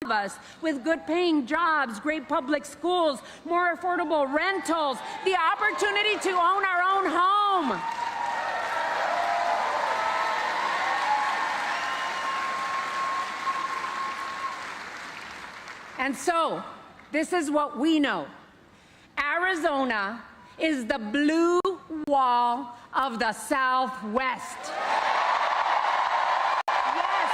of us with good-paying jobs, great public schools, more affordable rentals, the opportunity to own our own home. And so, this is what we know. Arizona is the blue wall of the Southwest. Yes.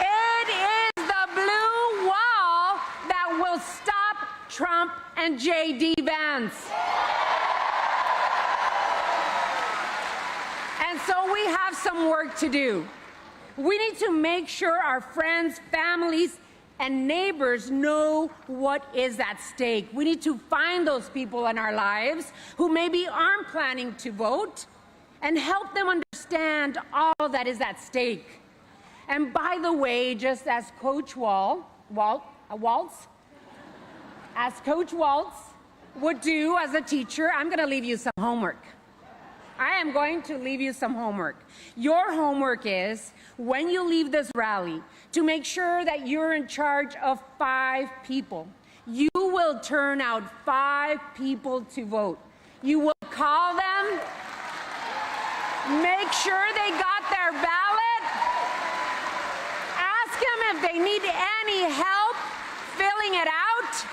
It is the blue wall that will stop Trump and J.D. Vance. And so we have some work to do. We need to make sure our friends, families, and neighbors know what is at stake. We need to find those people in our lives who maybe aren't planning to vote and help them understand all that is at stake. And by the way, just as Coach Waltz would do as a teacher, I'm going to leave you some homework. I am going to leave you some homework. Your homework is, when you leave this rally, to make sure that you're in charge of 5 people. You will turn out 5 people to vote. You will call them, make sure they got their ballot, ask them if they need any help filling it out,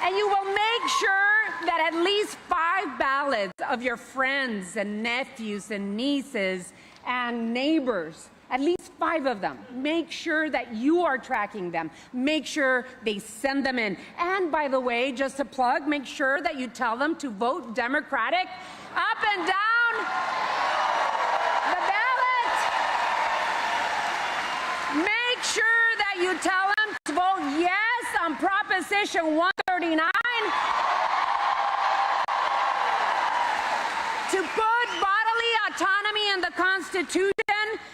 and you will make sure that at least 5 ballots of your friends and nephews and nieces and neighbors, at least 5 of them, make sure that you are tracking them. Make sure they send them in. And by the way, just a plug, make sure that you tell them to vote Democratic up and down the ballot. Make sure that you tell them to vote yes on Proposition 139. To put bodily autonomy in the Constitution,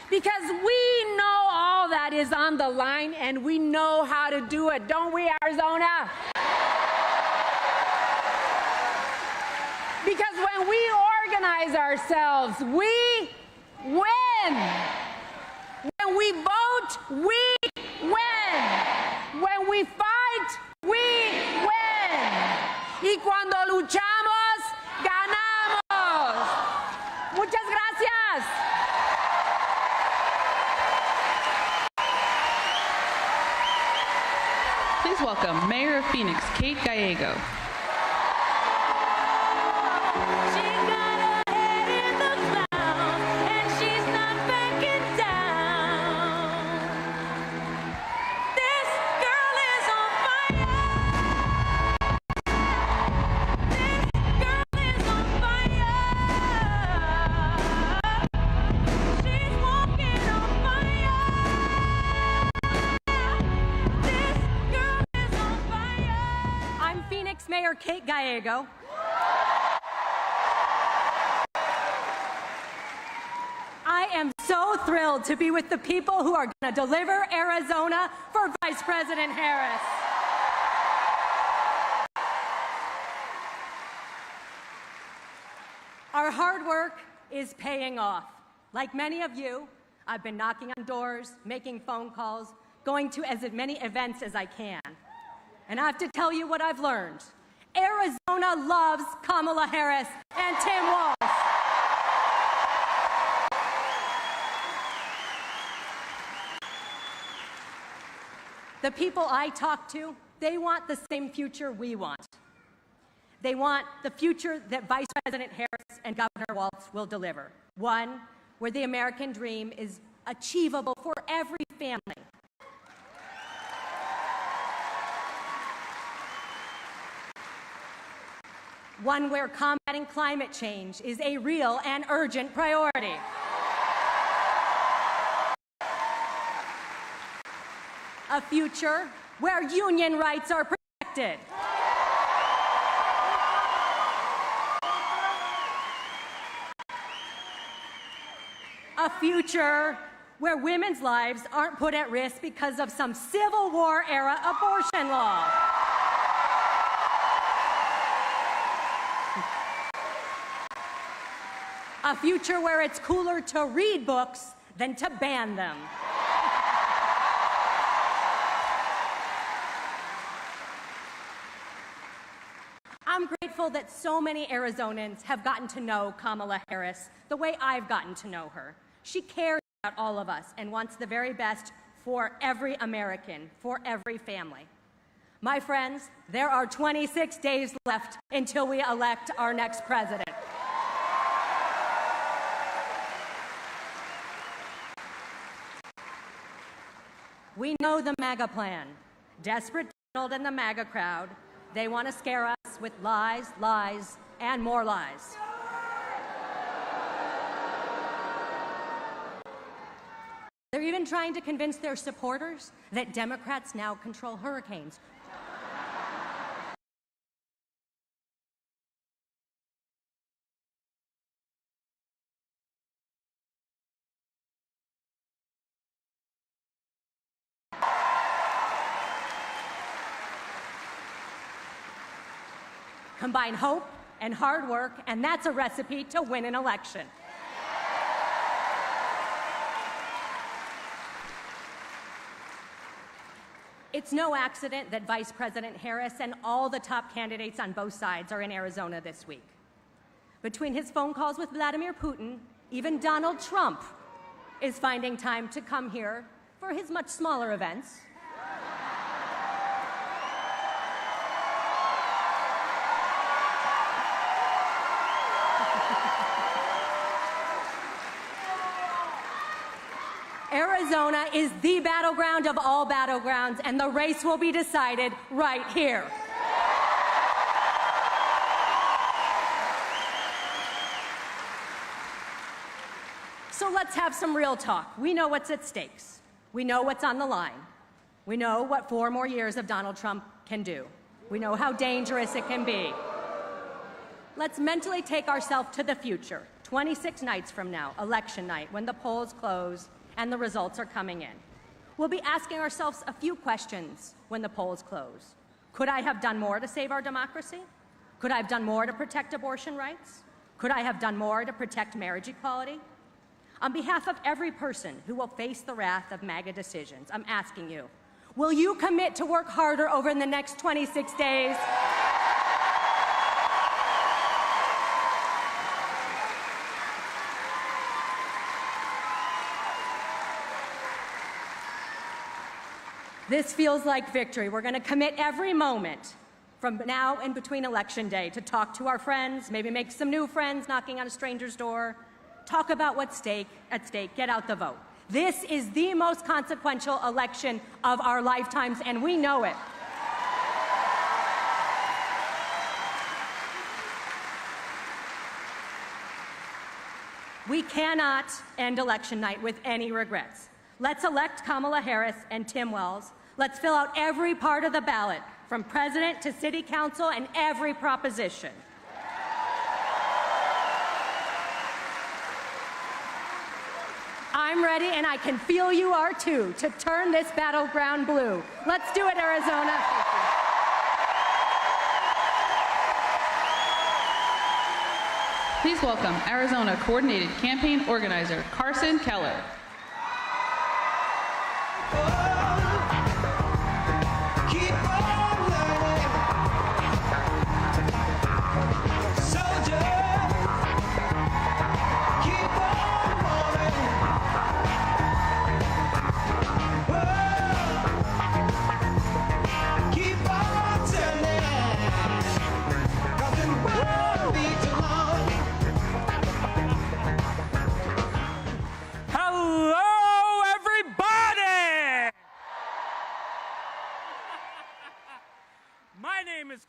because we know all that is on the line and we know how to do it, don't we, Arizona? Because when we organize ourselves, we win. When we vote, we win. When we fight, we win. Y cuando luchamos, ganamos. Muchas gracias. Please welcome Mayor of Phoenix, Kate Gallego. Mayor Kate Gallego. I am so thrilled to be with the people who are going to deliver Arizona for Vice President Harris. Our hard work is paying off. Like many of you, I've been knocking on doors, making phone calls, going to as many events as I can. And I have to tell you what I've learned. Arizona loves Kamala Harris and Tim Walz. The people I talk to, they want the same future we want. They want the future that Vice President Harris and Governor Walz will deliver. One where the American dream is achievable for every family. One where combating climate change is a real and urgent priority. A future where union rights are protected. A future where women's lives aren't put at risk because of some Civil War-era abortion law. A future where it's cooler to read books than to ban them. I'm grateful that so many Arizonans have gotten to know Kamala Harris the way I've gotten to know her. She cares about all of us and wants the very best for every American, for every family. My friends, there are 26 days left until we elect our next president. We know the MAGA plan. Desperate Donald and the MAGA crowd, they want to scare us with lies, lies, and more lies. They're even trying to convince their supporters that Democrats now control hurricanes. Combine hope and hard work, and that's a recipe to win an election. It's no accident that Vice President Harris and all the top candidates on both sides are in Arizona this week. Between his phone calls with Vladimir Putin, even Donald Trump is finding time to come here for his much smaller events. Arizona is the battleground of all battlegrounds, and the race will be decided right here. So let's have some real talk. We know what's at stakes. We know what's on the line. We know what 4 more years of Donald Trump can do. We know how dangerous it can be. Let's mentally take ourselves to the future, 26 nights from now, election night, when the polls close and the results are coming in. We'll be asking ourselves a few questions when the polls close. Could I have done more to save our democracy? Could I have done more to protect abortion rights? Could I have done more to protect marriage equality? On behalf of every person who will face the wrath of MAGA decisions, I'm asking you, will you commit to work harder over the next 26 days? This feels like victory. We're going to commit every moment from now and between Election Day to talk to our friends, maybe make some new friends knocking on a stranger's door, talk about what's at stake, get out the vote. This is the most consequential election of our lifetimes, and we know it. We cannot end election night with any regrets. Let's elect Kamala Harris and Tim Wells. Let's fill out every part of the ballot, from president to city council and every proposition. I'm ready, and I can feel you are too, to turn this battleground blue. Let's do it, Arizona. Please welcome Arizona Coordinated Campaign Organizer Carson Keller.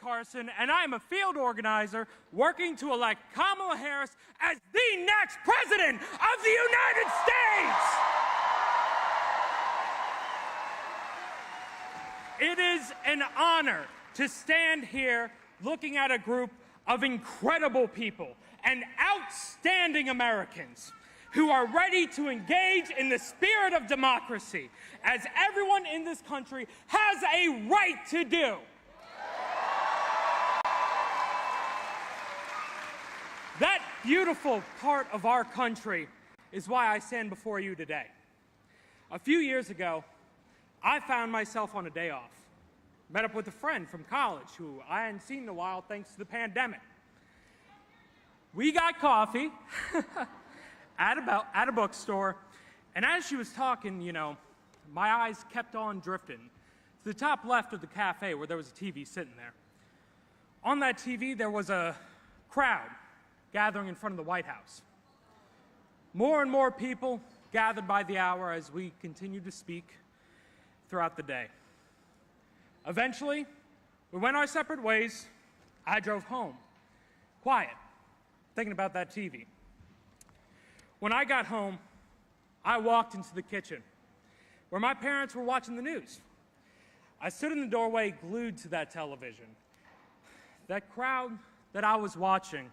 Carson, and I am a field organizer working to elect Kamala Harris as the next president of the United States. It is an honor to stand here looking at a group of incredible people and outstanding Americans who are ready to engage in the spirit of democracy, as everyone in this country has a right to do. That beautiful part of our country is why I stand before you today. A few years ago, I found myself on a day off. Met up with a friend from college who I hadn't seen in a while thanks to the pandemic. We got coffee at a bookstore, and as she was talking, you know, my eyes kept on drifting to the top left of the cafe where there was a TV sitting there. On that TV, there was a crowd gathering in front of the White House. More and more people gathered by the hour as we continued to speak throughout the day. Eventually, we went our separate ways. I drove home, quiet, thinking about that TV. When I got home, I walked into the kitchen, where my parents were watching the news. I stood in the doorway, glued to that television. That crowd that I was watching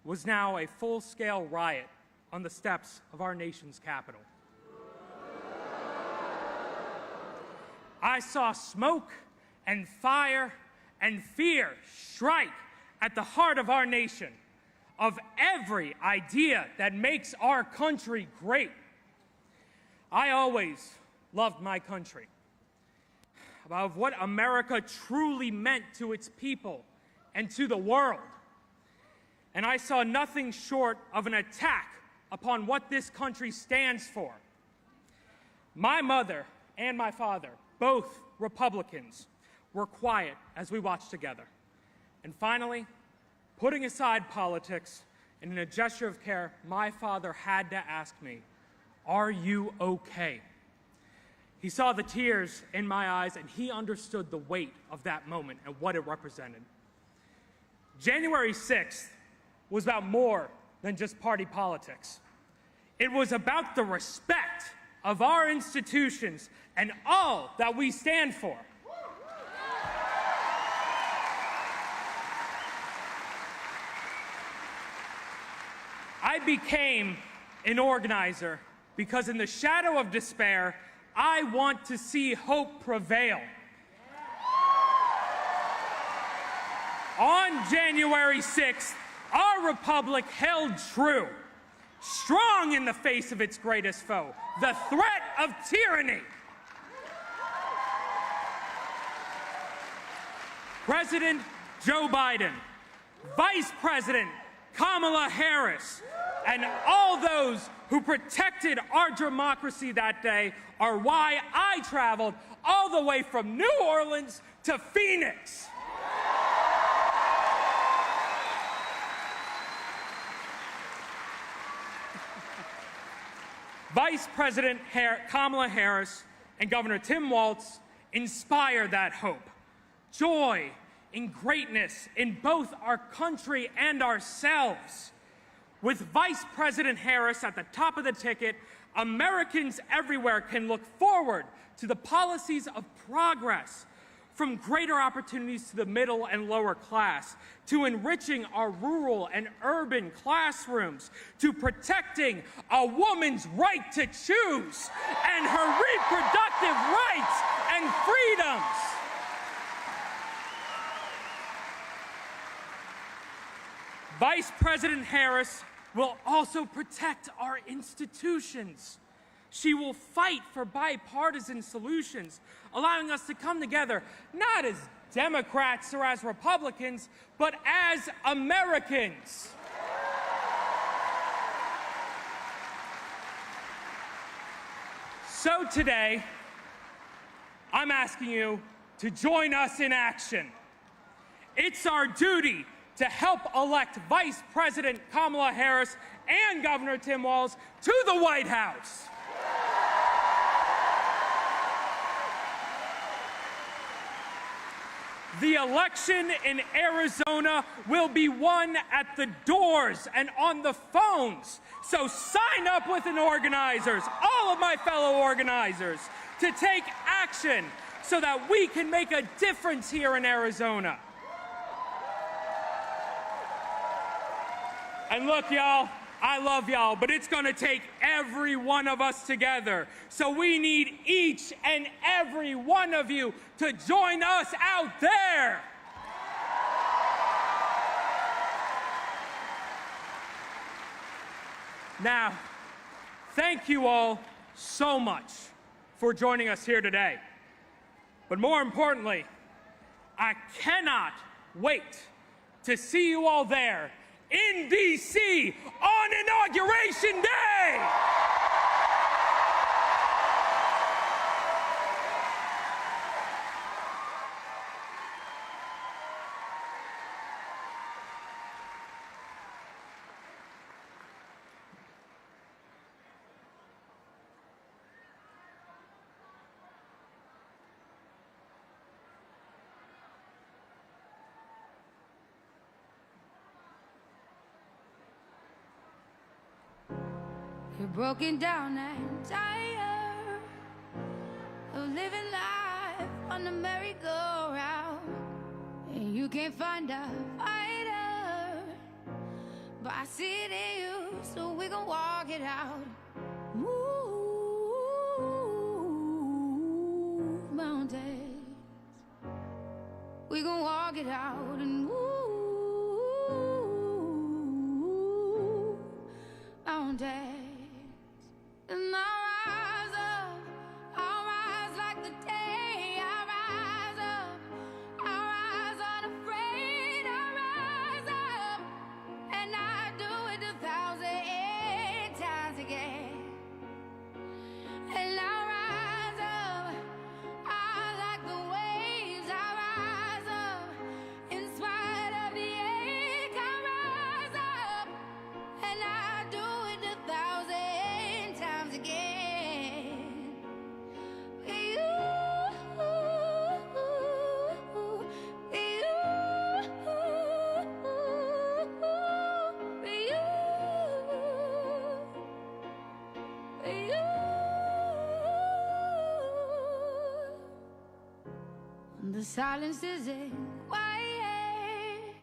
was now a full-scale riot on the steps of our nation's capital. I saw smoke and fire and fear strike at the heart of our nation, of every idea that makes our country great. I always loved my country, of what America truly meant to its people and to the world. And I saw nothing short of an attack upon what this country stands for. My mother and my father, both Republicans, were quiet as we watched together. And finally, putting aside politics, and in a gesture of care, my father had to ask me, "Are you okay?" He saw the tears in my eyes, and he understood the weight of that moment and what it represented. January 6th was about more than just party politics. It was about the respect of our institutions and all that we stand for. I became an organizer because in the shadow of despair, I want to see hope prevail. On January 6th, our republic held true, strong in the face of its greatest foe, the threat of tyranny. President Joe Biden, Vice President Kamala Harris, and all those who protected our democracy that day are why I traveled all the way from New Orleans to Phoenix. Vice President Kamala Harris and Governor Tim Walz inspire that hope, joy, and greatness in both our country and ourselves. With Vice President Harris at the top of the ticket, Americans everywhere can look forward to the policies of progress, from greater opportunities to the middle and lower class, to enriching our rural and urban classrooms, to protecting a woman's right to choose and her reproductive rights and freedoms. Vice President Harris will also protect our institutions. She will fight for bipartisan solutions, allowing us to come together, not as Democrats or as Republicans, but as Americans. So today, I'm asking you to join us in action. It's our duty to help elect Vice President Kamala Harris and Governor Tim Walz to the White House. The election in Arizona will be won at the doors and on the phones. So sign up with an organizers, all of my fellow organizers, to take action so that we can make a difference here in Arizona. And look, y'all, I love y'all, but it's going to take every one of us together. So we need each and every one of you to join us out there. Now, thank you all so much for joining us here today. But more importantly, I cannot wait to see you all there in D.C. on Inauguration Day! You're broken down and tired of living life on the merry-go-round, and you can't find a fighter, but I see it in you, so we gon' walk it out. Move mountains, we gon' walk it out and move mountains. And I'll rise like the day. I'll rise unafraid. I'll rise up, and I do it 1,000 times again. And I'll rise up, I like the waves. I'll rise up, in spite of the ache. I'll rise up, and I do it 1,000 times again. The silence isn't quiet.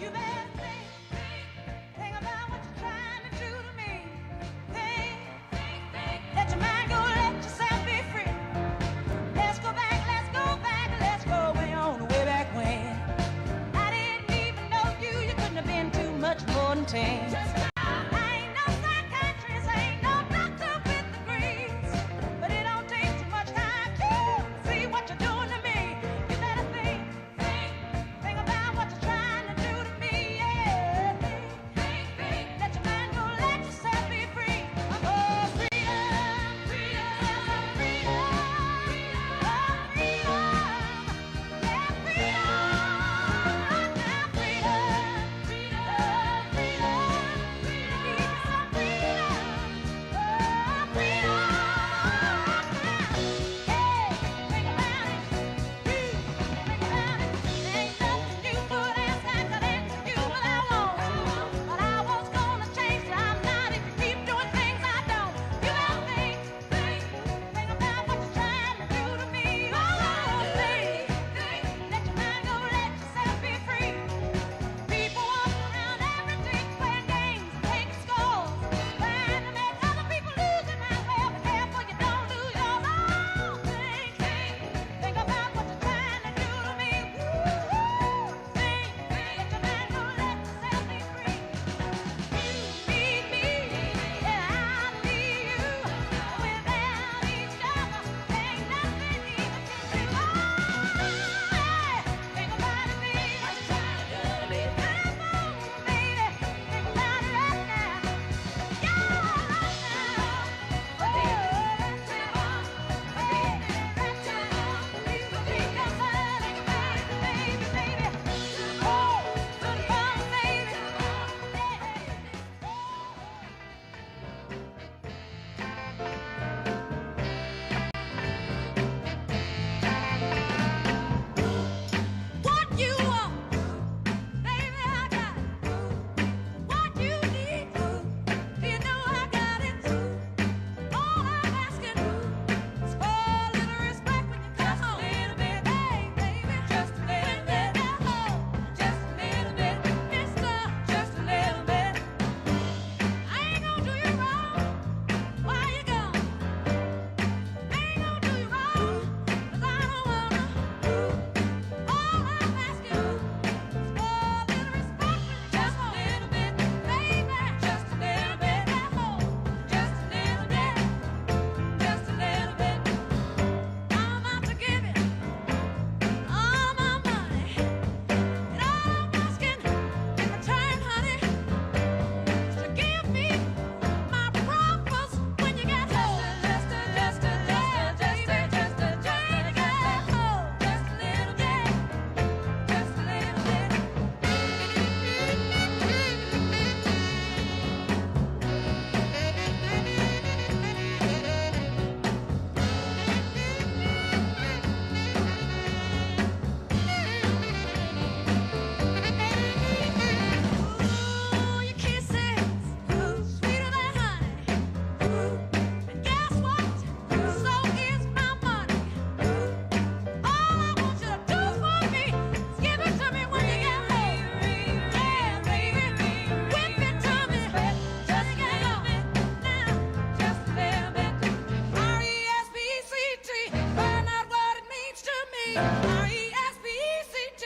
You better think about what you're trying to do to me. Think, let your mind go, let yourself be free. Let's go back, let's go way on, way back when. I didn't even know you couldn't have been too much more than 10. I ain't no psychiatrist, I ain't no doctor with degrees, but it don't take too much time to see what you're doing to me. You better think about what you're trying to do to me. R-E-S-P-E-C-T.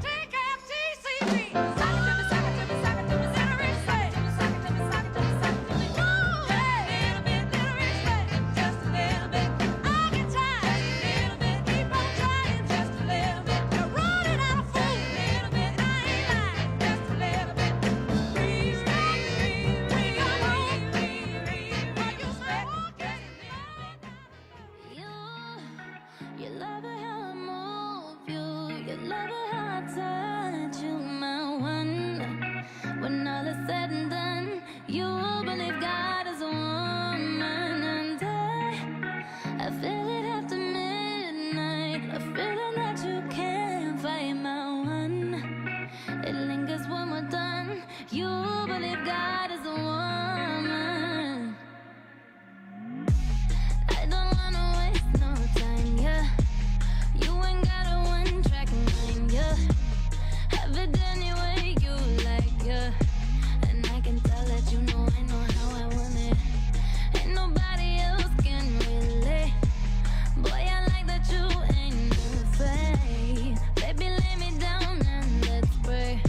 Take out T-C-T. Sock it to me, sock it to me, sock it to me, little rich slave. Sock it to me, sock it to me, sock it to me. Little bit, little rich slave. Just a little bit. I get tired. Little bit. Keep on trying. Just a little bit. You're running out of food. Little bit. I ain't lying. Just a little bit. Please stop. Please come on. What you say? Okay. You love it how I move you. You love it how I touch you, my one. When all is said and done, you believe God is a woman, and I feel it after midnight. A feeling that you can't fight, my one. It lingers when we're done. You believe God is a woman. I don't wanna waste no time, yeah. You ain't got a one-track mind, yeah. Have it any way you like, yeah. And I can tell that you know I know how I want it. Ain't nobody else can relate. Boy, I like that you ain't afraid. Baby, lay me down and let's pray.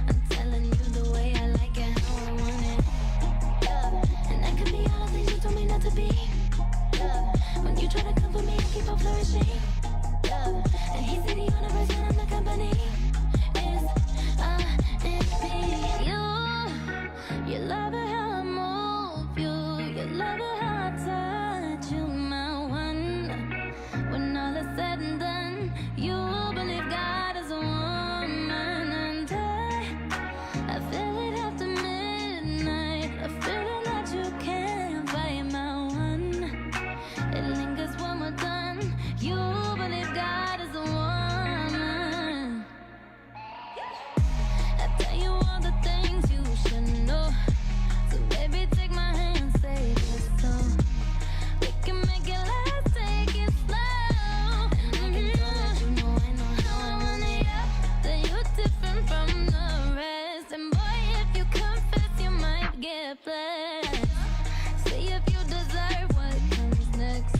I'm telling you the way I like it, how I want it, yeah. And I could be all the things you told me not to be, yeah. When you try to come for me, I keep on flourishing, yeah. And he said he on the verse when I'm the company. It's me. You love it how I move you. You love it how I touch you, my one. When all is said and done, you believe God is a woman, and I feel it after midnight. A feeling that you can't fight, my one. It lingers when we're done. You believe God is a woman. I tell you all the things you should know. So baby, take my hand, say this song. We can make it last, take it slow. And I can tell that you know I know how I want it, yeah. That you're different from the rest. And boy, if you confess, you might get blessed. See if you deserve what comes next.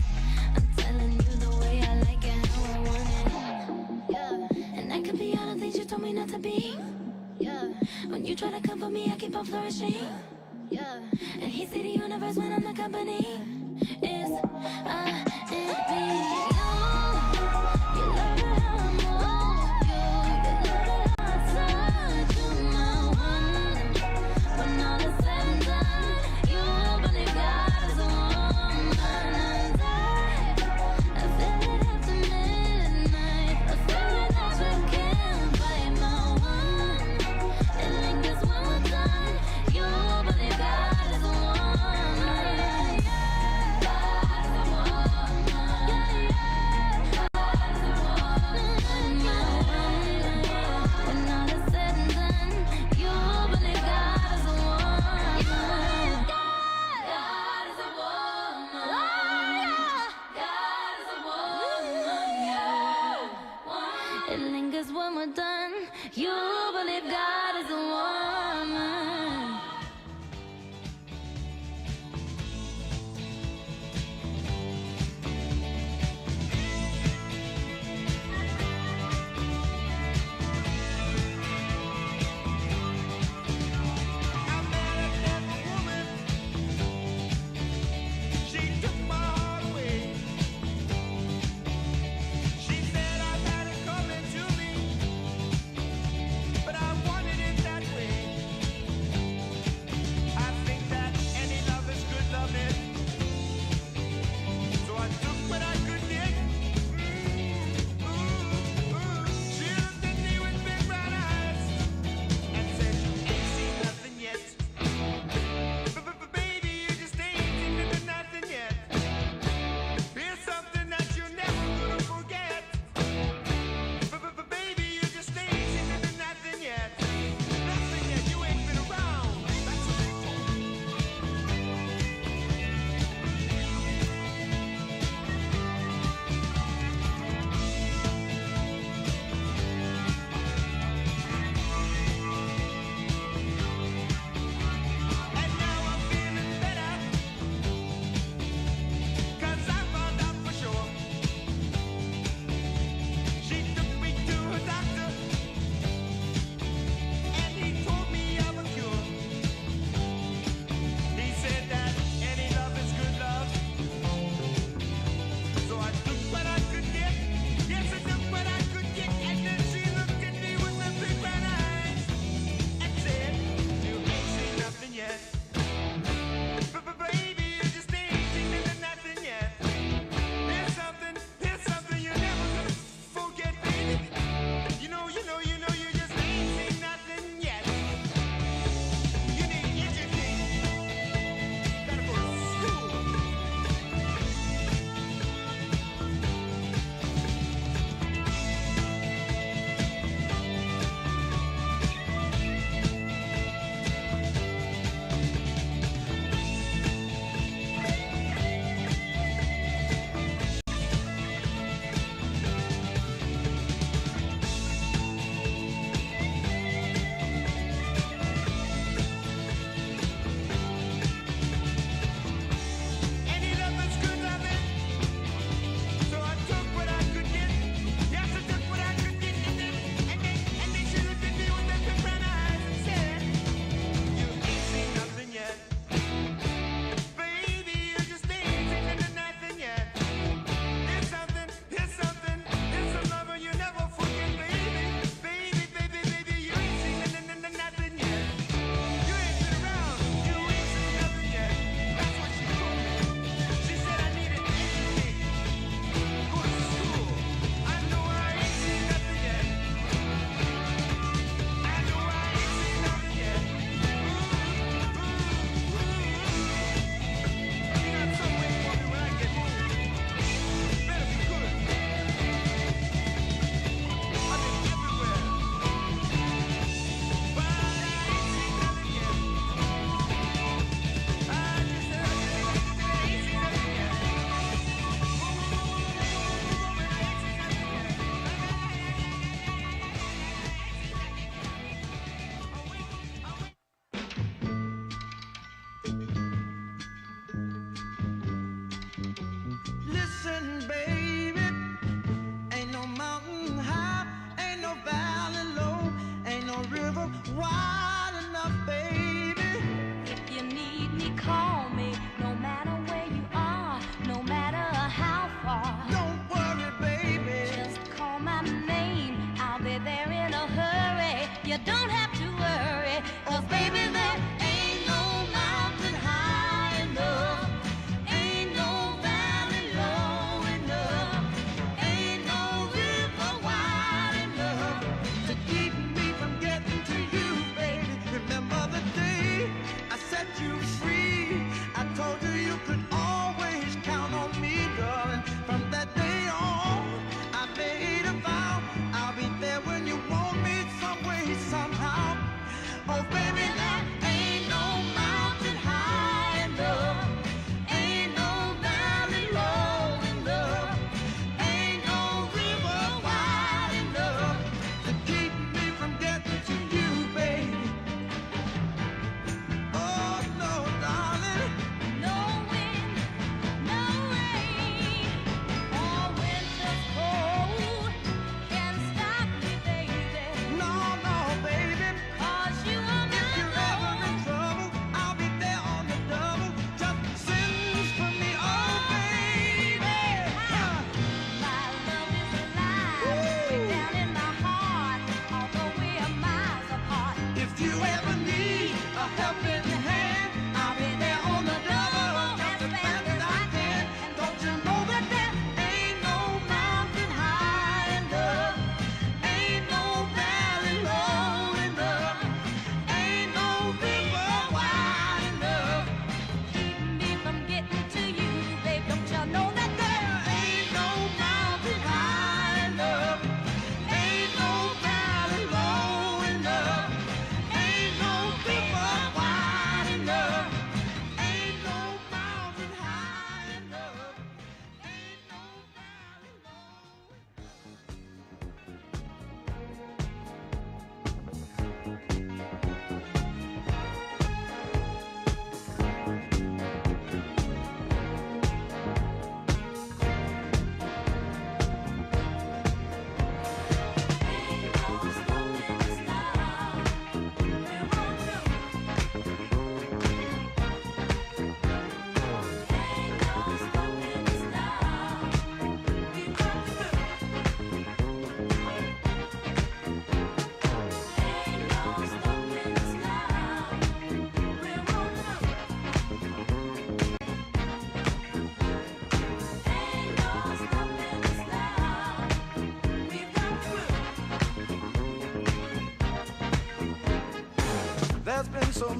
I'm telling you the way I like it, how I want it, yeah. And I could be all the things you told me not to be, yeah. When you try to come for me, I keep on flourishing, yeah. And he said the universe when I'm the company. It's me. You love it how I move you. You love it how I touch you, my one. When all is said and done, you believe God is a woman, and I feel it after midnight. A feeling that you can't fight, my one. It lingers when we're done. You believe God is a woman. God is a woman. Yeah, yeah. God is a woman, my one. When all is said and done, you believe God is a woman. God is a woman. God is a woman, yeah. It lingers when we're done. You believe God is a woman. I met a different woman. She took my heart away. She said I've had it coming to me.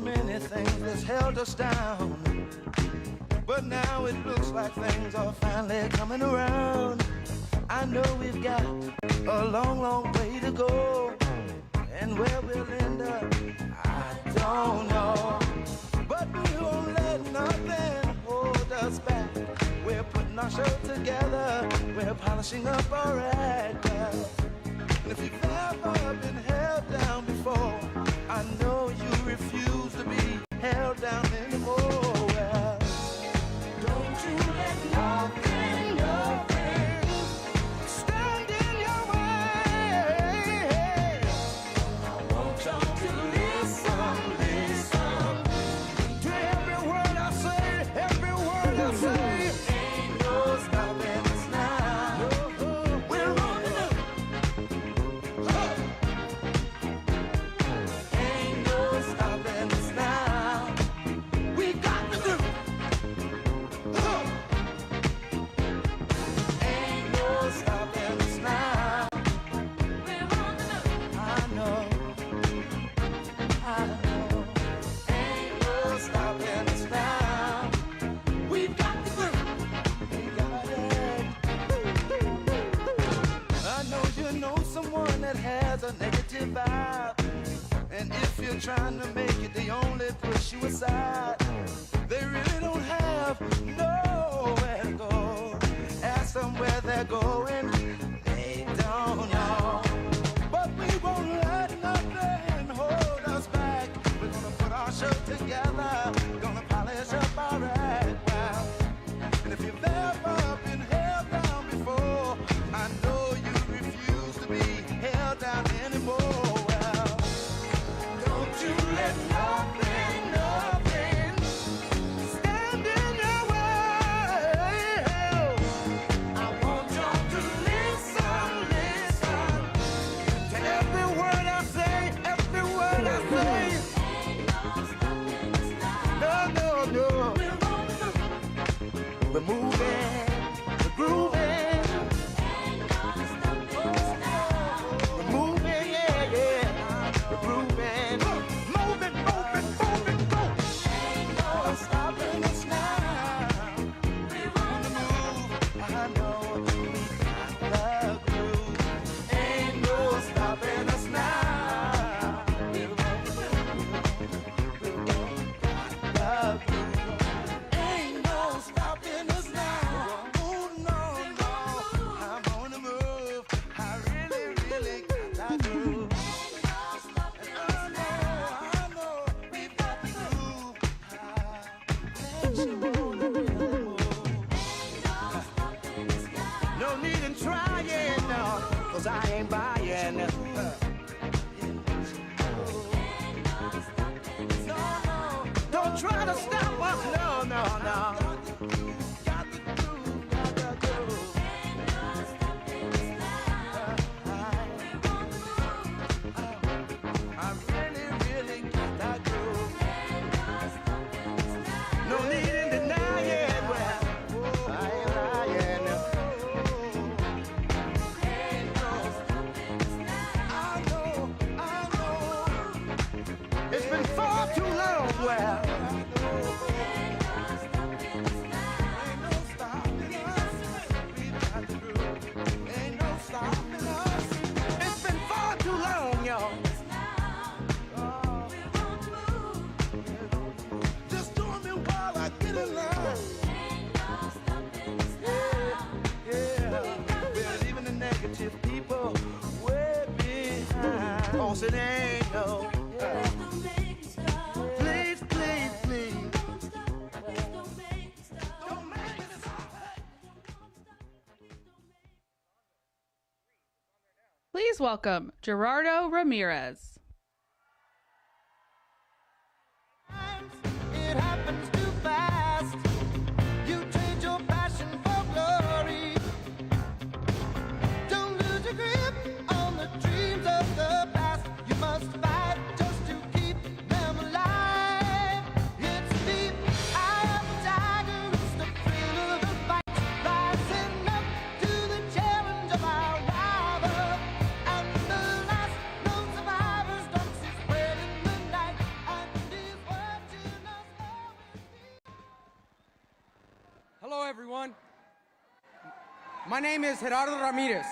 many things that's held us down, but now it looks like things are finally coming around. I know we've got a long, long way to go, and where we'll end up, I don't know. But we won't let nothing hold us back. We're putting our show together, we're polishing up our act. And if you've ever been held down before, I know you refuse to be held down anymore. Well, don't you let nothing, nothing stand in your way. I want y'all to listen, listen to every word I say, every word I say. Ain't no stopping us now. We're on the look. Ain't no stopping us now. We got to do. Ain't no stopping us now. We're on the look. I know. Ain't no stopping us now. We've got the groove. We got it. I know you know someone that has a negative vibe, and if you're trying to make it, they only push you aside. They really don't have nowhere to go. Ask them where they're going, they don't know. But we won't let nothing hold us back. We're gonna put our show together, gonna polish up our act. Wow. And if you've ever been held down before, I know you refuse to be held down anymore. Well, don't you let nothing, nothing stand in your way. I want y'all to listen, listen to every word I say, every word I say. No, no, no. We're moving, we're grooving. We're moving, yeah, yeah. We're grooving. Moving, moving, moving, go. Ain't no stopping us now. We're on the move. I know we got the groove. Ain't no stopping us now. We're on the move. We got the groove. Ain't no stopping us now. Oh no, no, I'm on the move. I really, really got that groove. And I know we've got the groove. Let you on the move. No need in trying, no, 'cause I ain't buying. No, no, don't try to stop us, no, no, no. Got the groove, got the groove. I really, really got that groove. No need in denying, well, I ain't lying. I know. It's been far too long, well. Ain't no stopping us. We got the groove. Ain't no stopping us. It's been far too long, y'all. Just join me while I get in line. Yeah. We're leaving the negative people way behind. 'Cause it ain't no. Please, please, please. Don't make it stop. Please welcome Gerardo Ramirez. It happens too fast. You trade your passion for glory. Don't lose your grip on the dreams of the past. You must fight just to keep them alive. It's deep, eye of the tiger, it's the thrill of the fight. Rising up to the challenge of our rival. And the last known survivor My name is Gerardo Ramirez.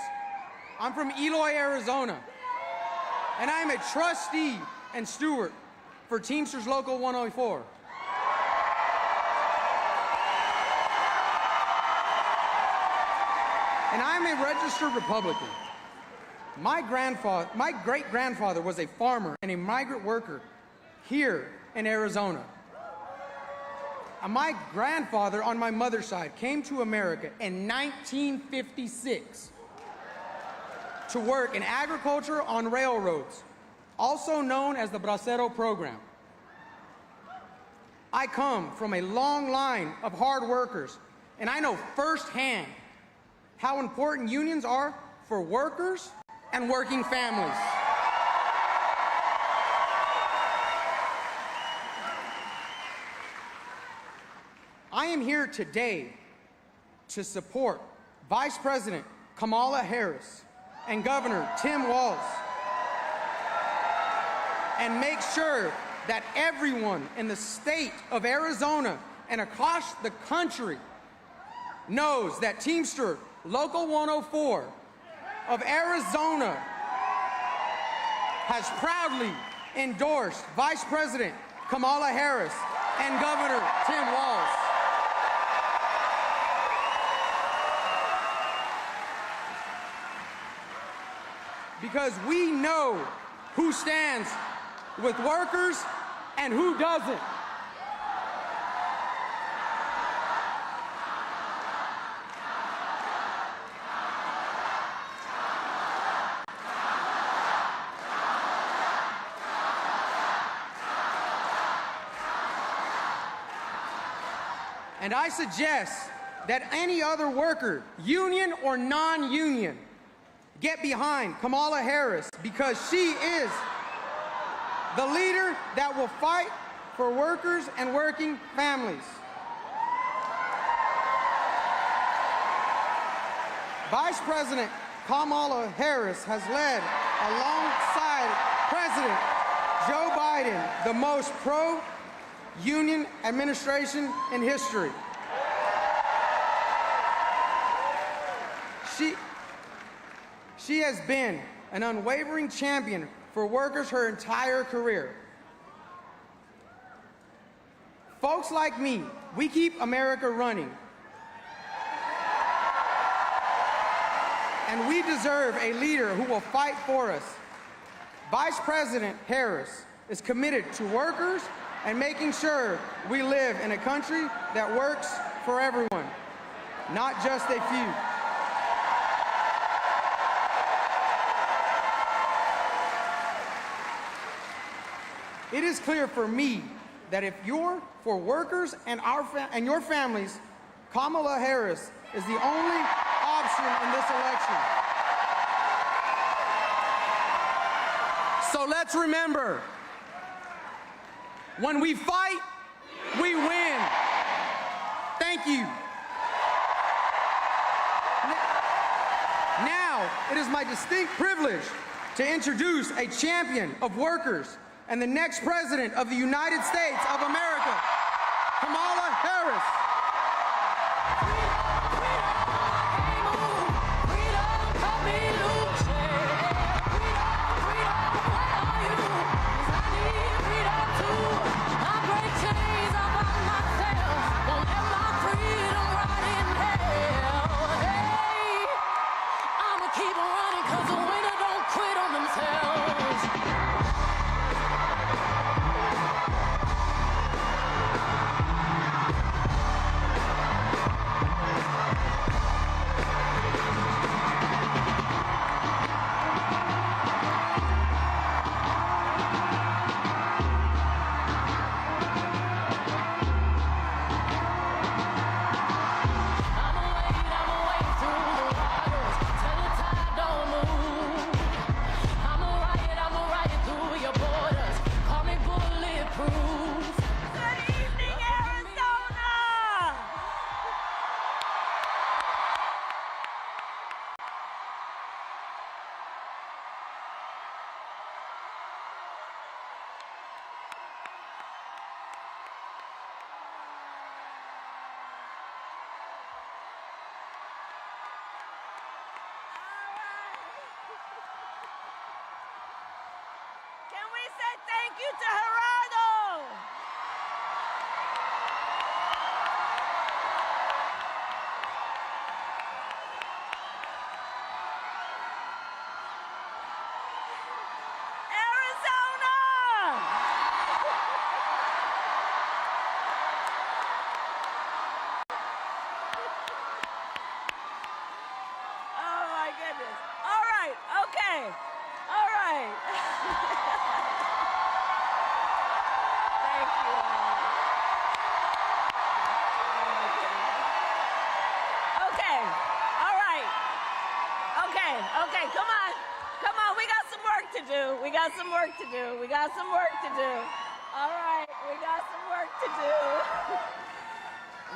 I'm from Eloy, Arizona, and I'm a trustee and steward for Teamsters Local 104. And I'm a registered Republican. My great-grandfather was a farmer and a migrant worker here in Arizona. And my grandfather on my mother's side came to America in 1956 to work in agriculture on railroads, also known as the Bracero program. I come from a long line of hard workers, and I know firsthand how important unions are for workers and working families. I am here today to support Vice President Kamala Harris and Governor Tim Walz and make sure that everyone in the state of Arizona and across the country knows that Teamster Local 104 of Arizona has proudly endorsed Vice President Kamala Harris and Governor Tim Walz. Because we know who stands with workers and who doesn't. And I suggest that any other worker, union or non-union, get behind Kamala Harris, because she is the leader that will fight for workers and working families. Vice President Kamala Harris has led, alongside President Joe Biden, the most pro-union administration in history. She has been an unwavering champion for workers her entire career. Folks like me, we keep America running. And we deserve a leader who will fight for us. Vice President Harris is committed to workers and making sure we live in a country that works for everyone, not just a few. It is clear for me that if you're for workers and your families, Kamala Harris is the only option in this election. So let's remember, when we fight, we win. Thank you. Now, it is my distinct privilege to introduce a champion of workers and the next President of the United States of America, Kamala Harris. say thank you to Gerardo. Oh my goodness. All right, okay. All right. Thank you all. Oh my goodness. Okay, all right. Okay, come on. Come on, we got some work to do. We got some work to do. We got some work to do. All right, we got some work to do.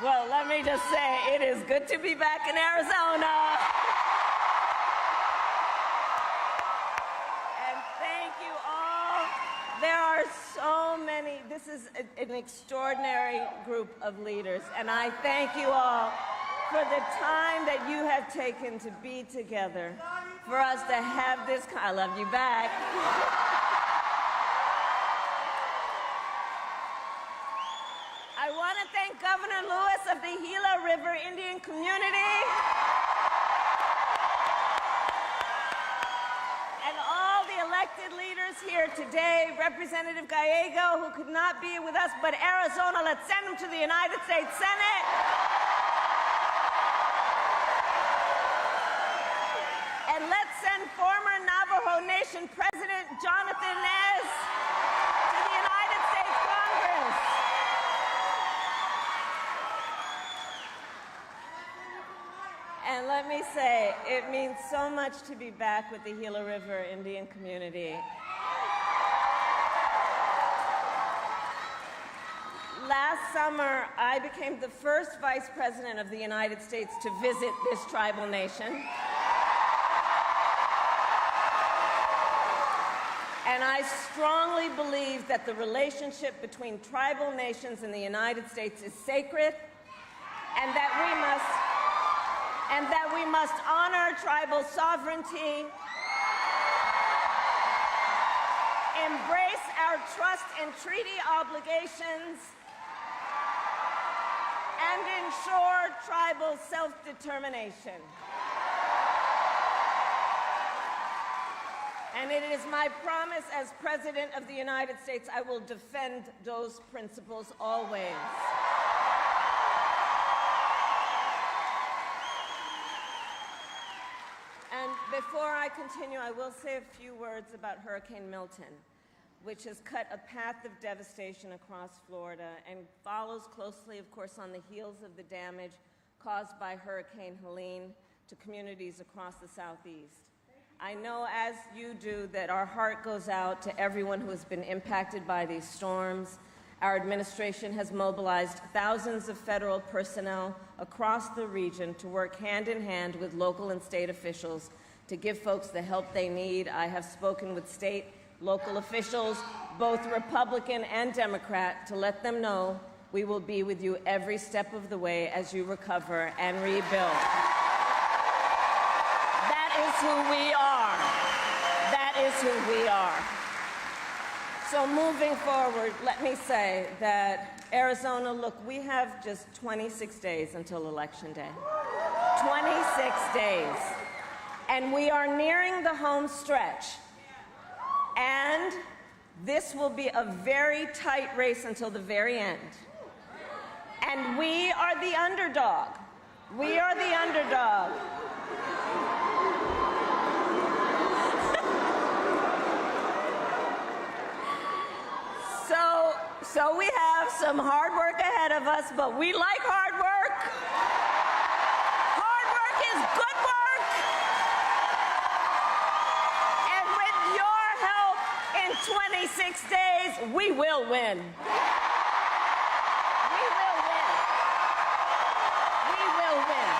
Well, let me just say, it is good to be back in Arizona. And thank you all. There are so many. This is an extraordinary group of leaders, and I thank you all for the time that you have taken to be together, for us to have this. I love you back. I want to thank Governor Lewis of the Gila River Indian community and all the elected leaders here today. Representative Gallego, who could not be with us, but Arizona, let's send him to the United States Senate. And let's send former Navajo Nation President Jonathan Nez to the United States Congress. And let me say, it means so much to be back with the Gila River Indian community. Last summer, I became the first Vice President of the United States to visit this tribal nation. And I strongly believe that the relationship between tribal nations and the United States is sacred, and that we must honor tribal sovereignty, embrace our trust and treaty obligations, and ensure tribal self-determination. And it is my promise as President of the United States, I will defend those principles always. And before I continue, I will say a few words about Hurricane Milton, which has cut a path of devastation across Florida and follows closely, of course, on the heels of the damage caused by Hurricane Helene to communities across the Southeast. I know, as you do, that our heart goes out to everyone who has been impacted by these storms. Our administration has mobilized thousands of federal personnel across the region to work hand in hand with local and state officials to give folks the help they need. I have spoken with state, local officials, both Republican and Democrat, to let them know we will be with you every step of the way as you recover and rebuild. Who we are. That is who we are. So moving forward, let me say that Arizona, look, we have just 26 days until Election Day. 26 days. And we are nearing the home stretch. And this will be a very tight race until the very end. And we are the underdog. We are the underdog. So we have some hard work ahead of us, but we like hard work. Hard work is good work. And with your help in 26 days, we will win. We will win. We will win.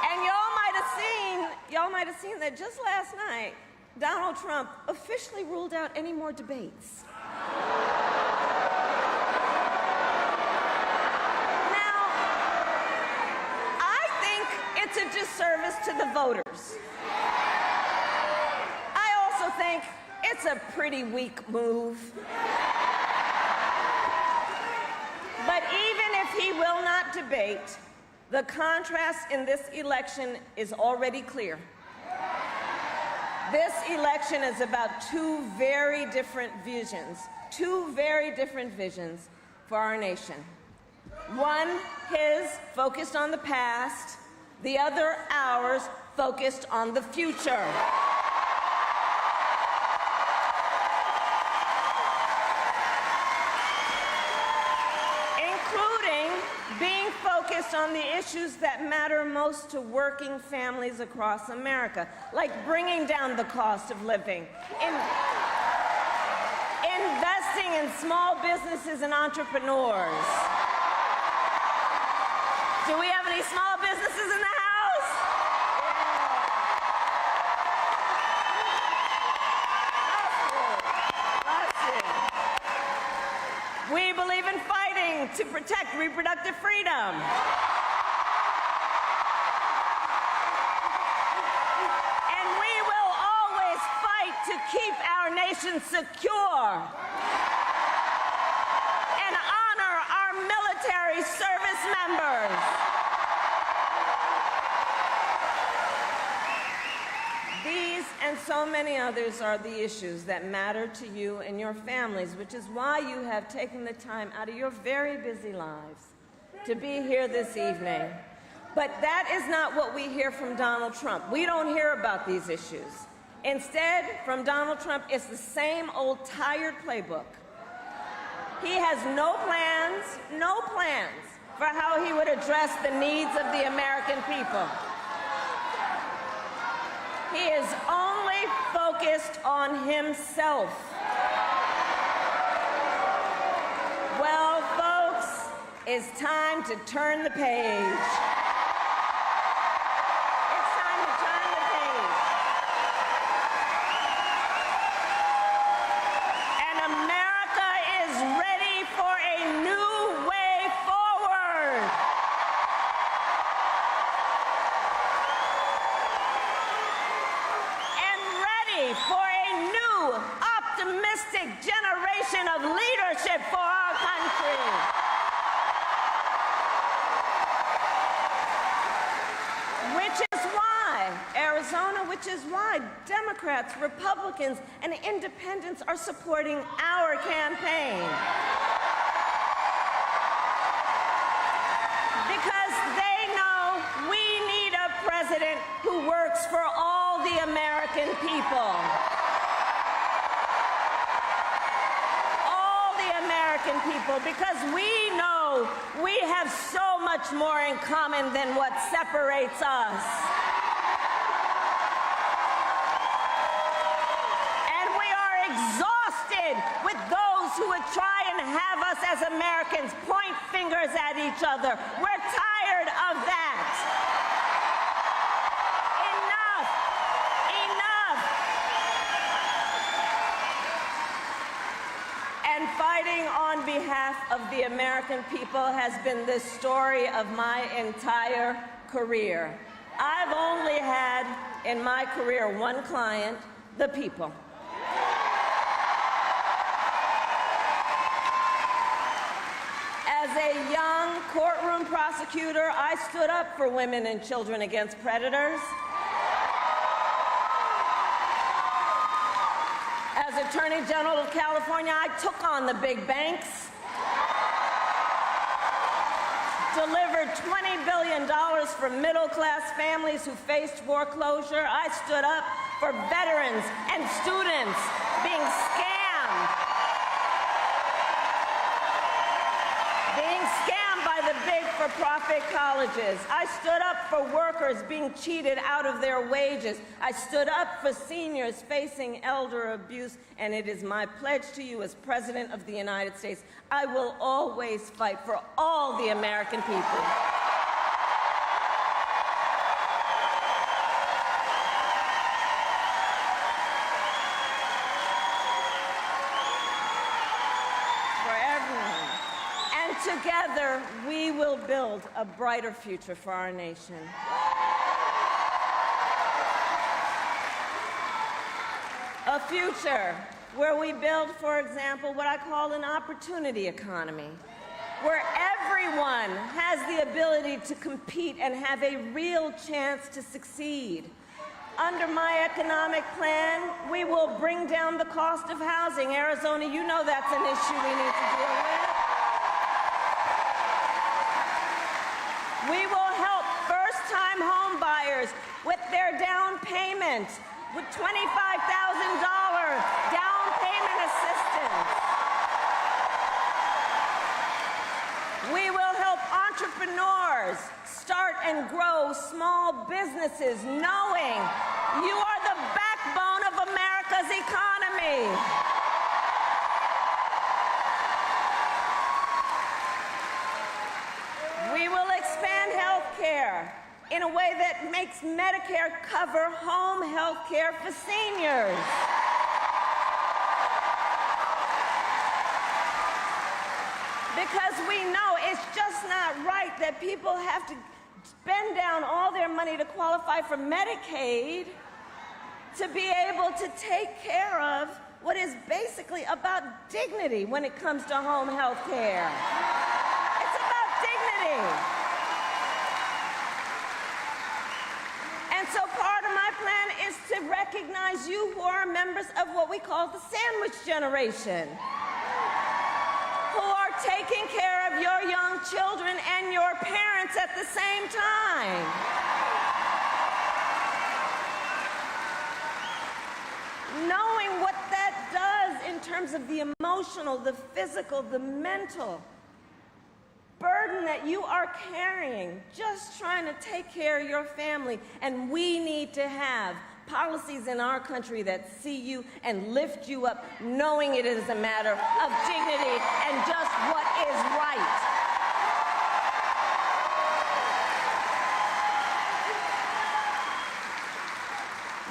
And y'all might have seen that just last night, Donald Trump officially ruled out any more debates. Now, I think it's a service to the voters. I also think it's a pretty weak move. But even if he will not debate, the contrast in this election is already clear. This election is about two very different visions for our nation. One, his, focused on the past, the other, ours, focused on the future. Including being focused on the issues that matter most to working families across America, like bringing down the cost of living, investing in small businesses and entrepreneurs. Do we have any small businesses in the house? Yeah. We believe in fighting to protect reproductive freedom. And we will always fight to keep our nation secure and honor our military service members. These and so many others are the issues that matter to you and your families, which is why you have taken the time out of your very busy lives to be here this evening. But that is not what we hear from Donald Trump. We don't hear about these issues. Instead, from Donald Trump, it's the same old tired playbook. He has no plans for how he would address the needs of the American people. He is only focused on himself. Well, folks, it's time to turn the page. It's time to turn the page. And America is ready for a new way forward. For a new, optimistic generation of leadership for our country. Which is why Democrats, Republicans, and independents are supporting our campaign. Because they know we need a president who works for all the American people. All the American people, because we know we have so much more in common than what separates us. And we are exhausted with those who would try and have us as Americans point fingers at each other. We're tired of that. And fighting on behalf of the American people has been the story of my entire career. I've only had in my career one client, the people. As a young courtroom prosecutor, I stood up for women and children against predators. As Attorney General of California, I took on the big banks, delivered $20 billion for middle-class families who faced foreclosure. I stood up for veterans and students being scammed by the big for-profit colleges. I stood up for workers being cheated out of their wages. I stood up for seniors facing elder abuse, and it is my pledge to you as President of the United States, I will always fight for all the American people. Together, we will build a brighter future for our nation. A future where we build, for example, what I call an opportunity economy, where everyone has the ability to compete and have a real chance to succeed. Under my economic plan, we will bring down the cost of housing. Arizona, you know that's an issue we need to deal with. We will help first-time home buyers with their down payment, with $25,000 down payment assistance. We will help entrepreneurs start and grow small businesses, knowing you are the backbone of America's economy. We will expand health care in a way that makes Medicare cover home health care for seniors. Because we know it's just not right that people have to spend down all their money to qualify for Medicaid to be able to take care of what is basically about dignity when it comes to home health care. It's about dignity. And so part of my plan is to recognize you who are members of what we call the sandwich generation, who are taking care of your young children and your parents at the same time. Knowing what that does in terms of the emotional, the physical, the mental burden that you are carrying, just trying to take care of your family. And we need to have policies in our country that see you and lift you up, knowing it is a matter of dignity and just what is right.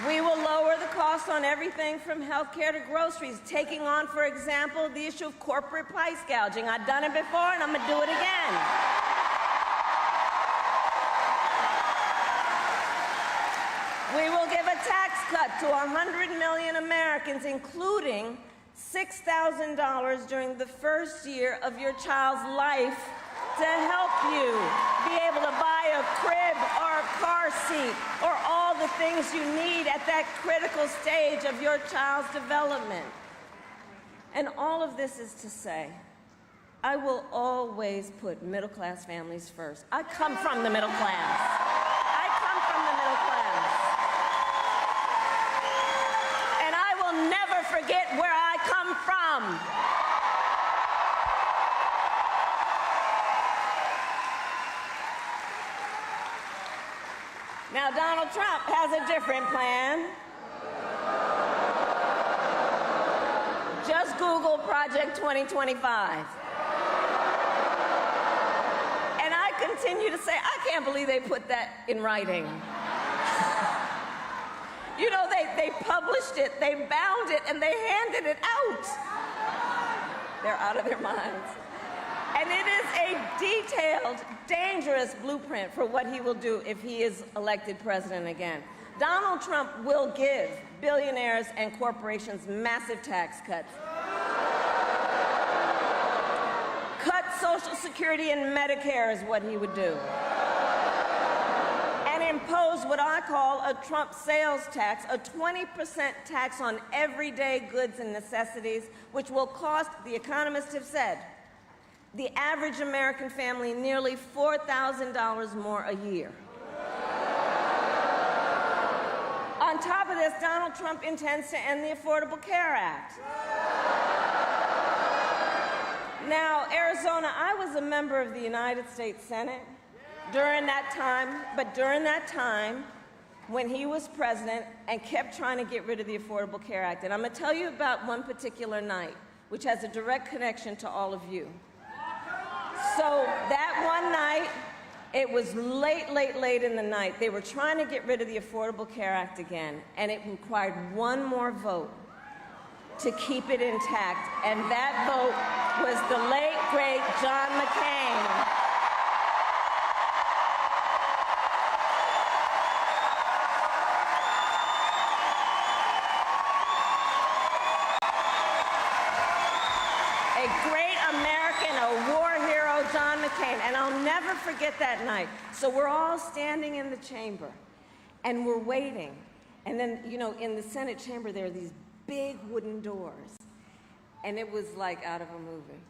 We will lower the cost on everything from health care to groceries, taking on, for example, the issue of corporate price gouging. I've done it before, and I'm going to do it again. We will give a tax cut to 100 million Americans, including $6,000 during the first year of your child's life to help you be able to buy a crib or a car seat or all the things you need at that critical stage of your child's development. And all of this is to say, I will always put middle-class families first. I come from the middle class. I come from the middle class. And I will never forget where I come from. Now, Donald Trump has a different plan. Just Google Project 2025. And I continue to say, I can't believe they put that in writing. You know, they published it, they bound it, and they handed it out. They're out of their minds. And it is a detailed, dangerous blueprint for what he will do if he is elected president again. Donald Trump will give billionaires and corporations massive tax cuts. Cut Social Security and Medicare is what he would do. And impose what I call a Trump sales tax, a 20% tax on everyday goods and necessities, which will cost, the economists have said, the average American family nearly $4,000 more a year. On top of this, Donald Trump intends to end the Affordable Care Act. Now, Arizona, I was a member of the United States Senate during that time, when he was president and kept trying to get rid of the Affordable Care Act. And I'm going to tell you about one particular night, which has a direct connection to all of you. So that one night, it was late in the night. They were trying to get rid of the Affordable Care Act again, and it required one more vote to keep it intact. And that vote was the late, great John McCain. I'll never forget that night. So we're all standing in the chamber, and we're waiting. And then, you know, in the Senate chamber, there are these big wooden doors. And it was like out of a movie.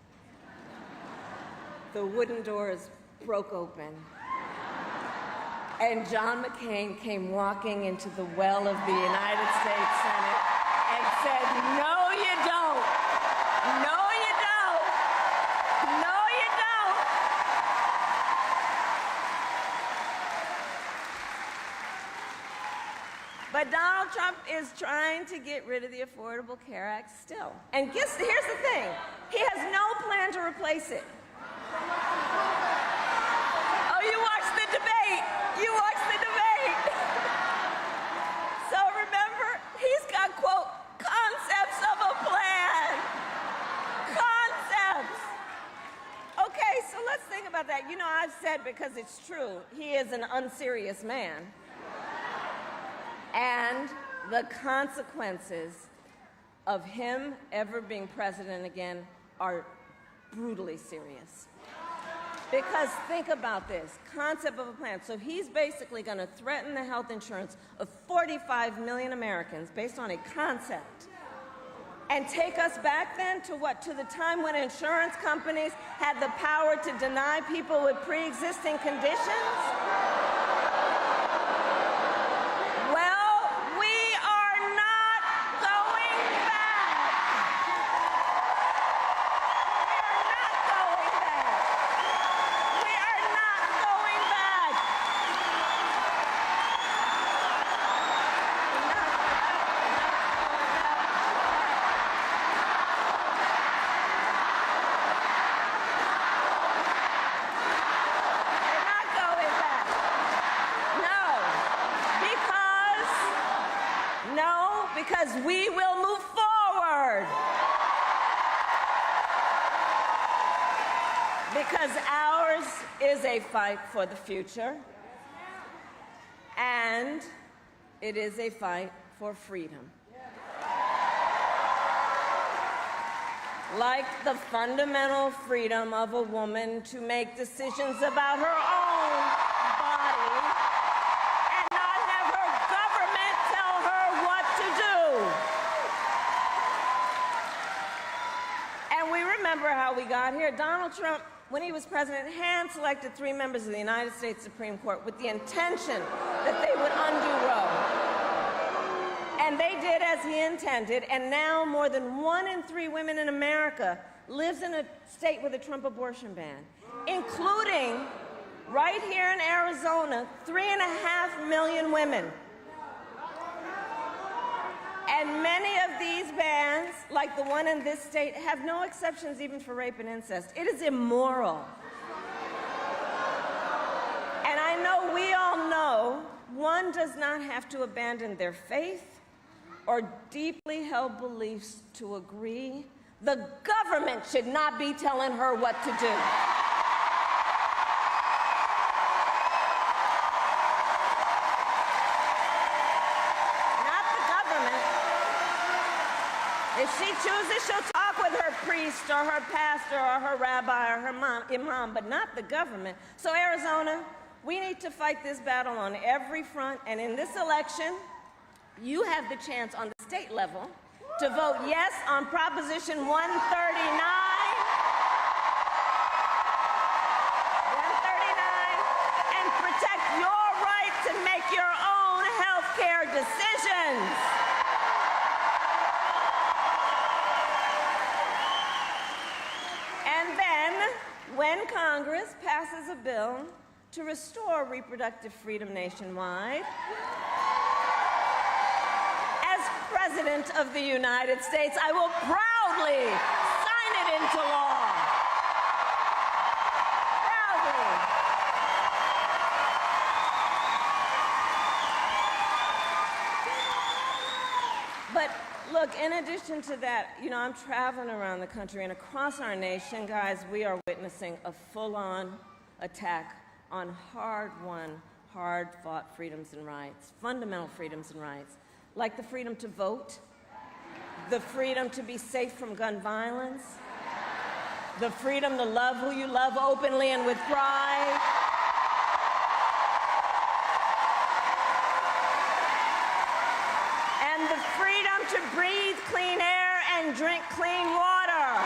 The wooden doors broke open. And John McCain came walking into the well of the United States Senate and said, "No, you don't. No, you don't. No, you don't." But Donald Trump is trying to get rid of the Affordable Care Act still. And here's the thing. He has no plan to replace it. Oh, you watched the debate. You watched the debate. So remember, he's got, quote, concepts of a plan. Concepts. Okay, so let's think about that. You know, I've said, because it's true, he is an unserious man. And the consequences of him ever being president again are brutally serious. Because think about this, concept of a plan. So he's basically going to threaten the health insurance of 45 million Americans based on a concept. And take us back then to what? To the time when insurance companies had the power to deny people with pre-existing conditions? Well, we are not going back. We are not going back. We are not going back. We're not going back. No, because we will move forward. Because ours is a fight for the future, and it is a fight for freedom. Like the fundamental freedom of a woman to make decisions about her own body and not have her government tell her what to do. And we remember how we got here. Donald Trump, when he was president, hand-selected 3 members of the United States Supreme Court with the intention that they would undo Roe. And they did as he intended, and now more than 1 in 3 women in America lives in a state with a Trump abortion ban, including, right here in Arizona, 3.5 million women. And many of these bans, like the one in this state, have no exceptions even for rape and incest. It is immoral. And I know we all know one does not have to abandon their faith or deeply held beliefs to agree. The government should not be telling her what to do. Not the government. If she chooses, she'll talk with her priest or her pastor or her rabbi or her imam, but not the government. So Arizona, we need to fight this battle on every front, and in this election, you have the chance on the state level to vote yes on Proposition 139 and protect your right to make your own health care decisions. And then, when Congress passes a bill to restore reproductive freedom nationwide, President of the United States, I will proudly sign it into law. Proudly. But look, in addition to that, you know, I'm traveling around the country, and across our nation, guys, we are witnessing a full-on attack on hard-won, hard-fought freedoms and rights, fundamental freedoms and rights, like the freedom to vote, the freedom to be safe from gun violence, the freedom to love who you love openly and with pride, and the freedom to breathe clean air and drink clean water.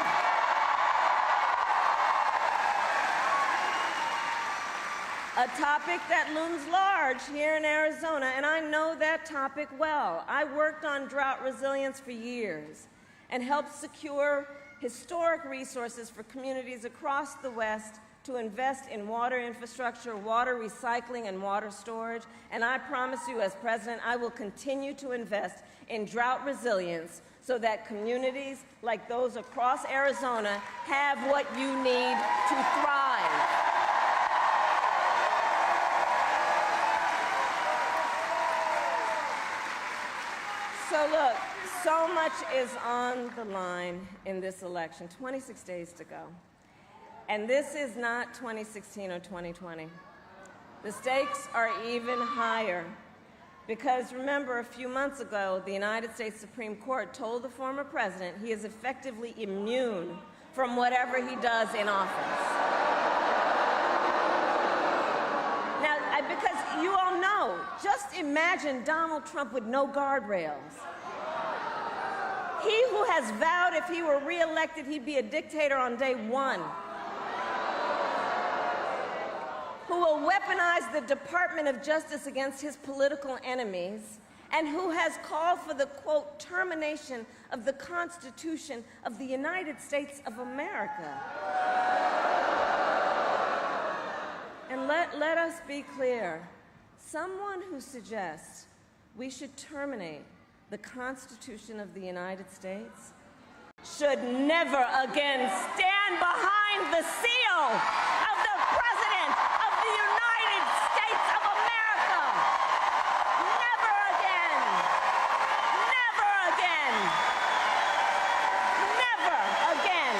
A topic that looms large here in Arizona, and I know that topic well. I worked on drought resilience for years and helped secure historic resources for communities across the West to invest in water infrastructure, water recycling, and water storage. And I promise you, as president, I will continue to invest in drought resilience so that communities like those across Arizona have what you need to thrive. So look, so much is on the line in this election, 26 days to go. And this is not 2016 or 2020. The stakes are even higher because remember, a few months ago, the United States Supreme Court told the former president he is effectively immune from whatever he does in office. Now, because you all know, just imagine Donald Trump with no guardrails. He who has vowed if he were reelected, he'd be a dictator on day one. Who will weaponize the Department of Justice against his political enemies, and who has called for the, quote, termination of the Constitution of the United States of America. And let us be clear. Someone who suggests we should terminate the Constitution of the United States should never again stand behind the seal of the President of the United States of America. Never again. Never again. Never again.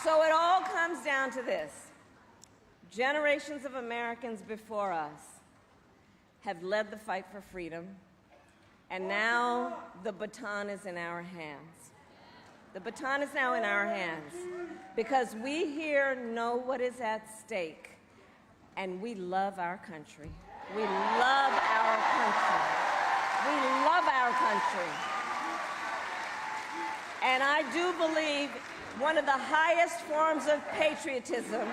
So it all comes down to this. Generations of Americans before us have led the fight for freedom, and now the baton is in our hands. The baton is now in our hands because we here know what is at stake, and we love our country. We love our country. We love our country. And I do believe one of the highest forms of patriotism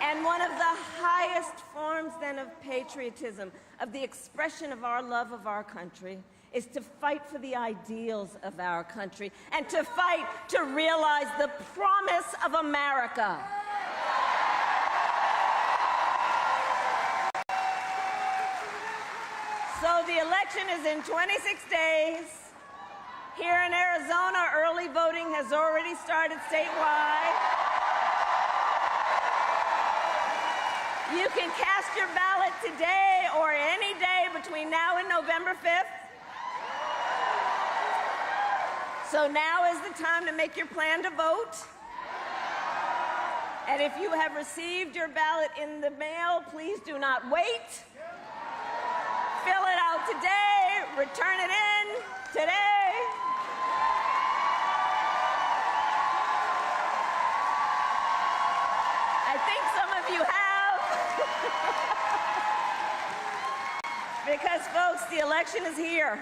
and one of the highest forms then of patriotism, of the expression of our love of our country, is to fight for the ideals of our country and to fight to realize the promise of America. So the election is in 26 days. Here in Arizona, early voting has already started statewide. You can cast your ballot today or any day between now and November 5th. So now is the time to make your plan to vote. And if you have received your ballot in the mail, please do not wait. Fill it out today, return it in today. I think some of you have. Because folks, the election is here.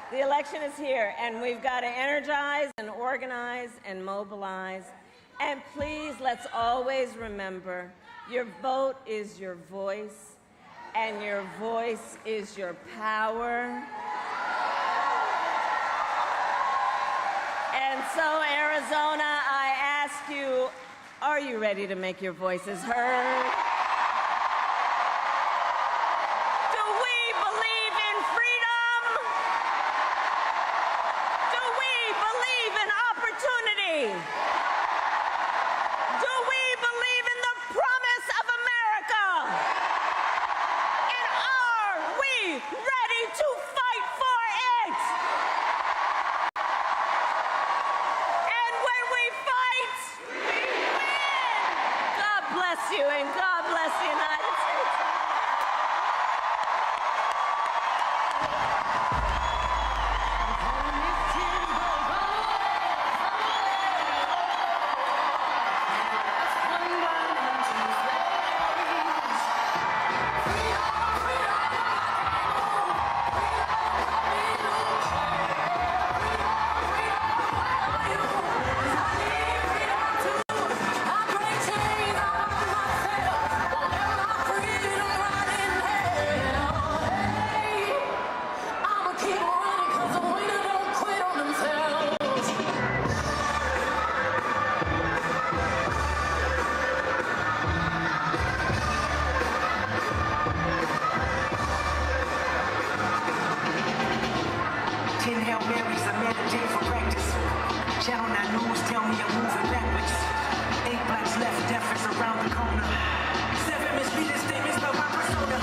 The election is here, and we've got to energize and organize and mobilize. And please, let's always remember, your vote is your voice, and your voice is your power. And so, Arizona, I ask you, are you ready to make your voices heard? bless you, and God bless the United States. Channel 9 News tell me I'm moving backwards. 8 blocks left, death is around the corner. 7 misleading statements about my persona.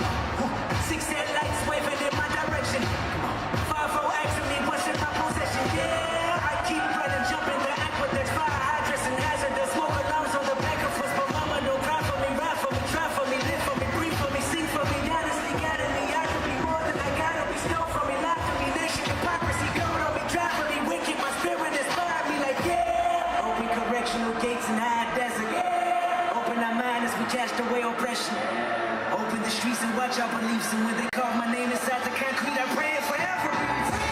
6 headlights waving in my direction. 5-0 asking me what's in my possession. Yeah, I keep running, jumping the aqueducts, fire hydrants and hazardous smoke alarms on the back of us. But mama don't cry for me, ride for me, try for me, live for me, breathe for me, sing for me. Honestly, guiding me, I can be more than I gotta be. Stole from me, lied to me, nation hypocrisy, going on me, driving me wicked. My spirit inspired me like yeah. Open correctional gates in high desert. Yeah. Open our mind as we cast away oppression. Open the streets and watch our beliefs. And when they carve my name inside the concrete, I'm praying forever.